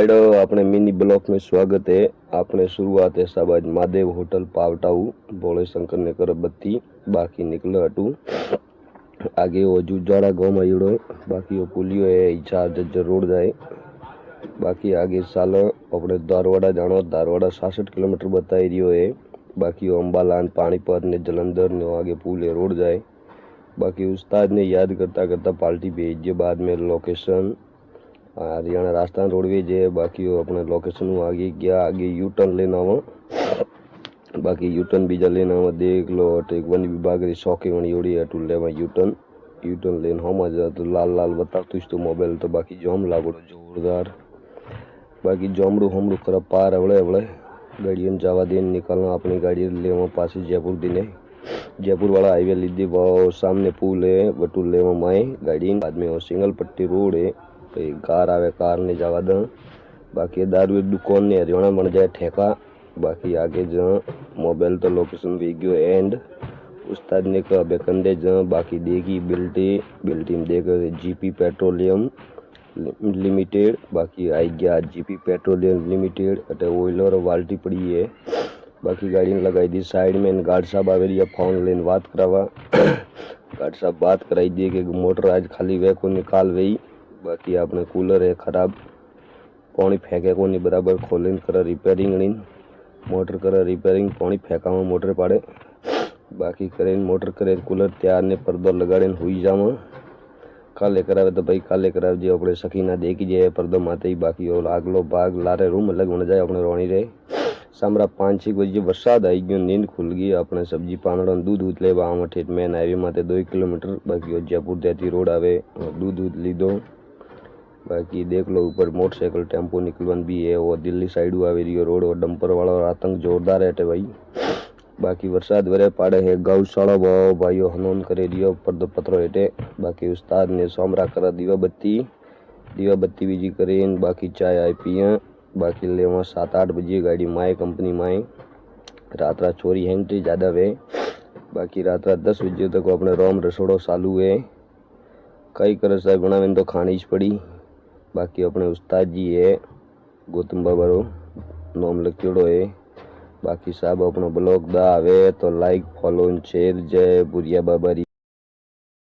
Side अपने mini block में स्वागत है। आपने शुरुआत है साबाज महादेव होटल पावटाऊ भोले शंकर ने कर बत्ती बाकी निकल हटू आगे वो जुजाड़ा गाँव में जुड़ो बाकी वो पुलियो है इच्छा जज्जर रोड जाए बाकी आगे साल अपने धारवाड़ा जानो धारवाड़ा 66 किलोमीटर बताई रियो है बाकी वो अंबालान पानीपत ने जलंधर ने आगे पुल है रोड जाए बाकी उस्ताद ने याद करता करता पार्टी भेजिए बाद में लोकेशन हरियाणा राजस्थान रोडवेज है बाकी वो अपने लोकेशन आगे गया आगे यू टर्न लेना हो बाकी यू टर्न बीजा लेना हो देख लो एक वन विभाग री शौके वणी ओड़ी है टू लेवा यू टर्न लेन हो मजा तो लाल लाल बता तुझ तो मोबाइल तो बाकी जॉम लागो जोरदार बाकी जॉमड़ू हमड़ू खराब पार अवड़े अवड़े गाड़ियों जावा देन निकलना अपनी गाड़ी लेवा पास जयपुर दिने जयपुर वाला हाईवे लीधी वो सामने पुल है बटू लेवा माए गाड़ी बाद में वो सिंगल पट्टी रोड है कार आवे कार ने जावा द बाकी दारू एक दुकान ने हरियाणा बन जाए ठेका बाकी आगे ज मोबाइल तो लोकेशन भी गयो एंड उस्ताद ने कहा बेकंदे ज बाकी देगी बिल्टी में देख जीपी पेट्रोलियम लिमिटेड बाकी आई गया जीपी पेट्रोलियम लिमिटेड अटे ऑयल और बाल्टी पड़ी है बाकी गाड़ी ने लगाई दी साइड में गार्ड साहब आवे रिया फोन लेन बात करावा गार्ड साहब बात कराई दी कि मोटर आज खाली वे को निकाल गई बाकी आपने कूलर है खराब पानी फेंके को नहीं बराबर खोलें कर रिपेयरिंग नहीं मोटर कर रिपेयरिंग पानी फेंका में मोटर पाड़े बाकी करें मोटर करें कूलर तैयार ने पर्दो लगाड़े हुई जावा काले करावे तो भाई काले करावे जो अपने सखीना देखी जाए पर्दो माते ही बाकी और आगलो बाग लारे रूम अलग बन जाए अपने रोनी रहे सामरा 5-6 बजे बरसात आई गई नींद खुल गई अपने सब्जी पानड़ो दूध ले आवा ठेठ मेन हाईवे माते 2 किलोमीटर बाकी जयपुर देती रोड आवे दूध लीधो बाकी देख लो ऊपर मोटरसाइकिल टेम्पो निकलवन भी है वो दिल्ली साइड आवे रियो रोड और डंपर वाला और आतंक जोरदार है भाई बाकी बरसात वरे पाड़े है गौशाला भाव भाइयों हनोन करे रियो पर्दो पत्रो हेटे बाकी उस्ताद ने सोमरा करा दीवा बत्ती बीजी करें बाकी चाय आई पिए बाकी लेवा 7-8 बजे गाड़ी माए कंपनी माए रात चोरी एंट्री ज़्यादा वे बाकी रात 10 बजे तक अपने रोम रसोड़ो चालू है कई कर सा गुणा तो खानी ज पड़ी बाकी अपने उस्ताद जी है गौतम बाबा रो नाम लिखोड़ो है बाकी साहब अपना ब्लॉग दा आवे तो लाइक फॉलो शेयर जय बुरिया बाबा री।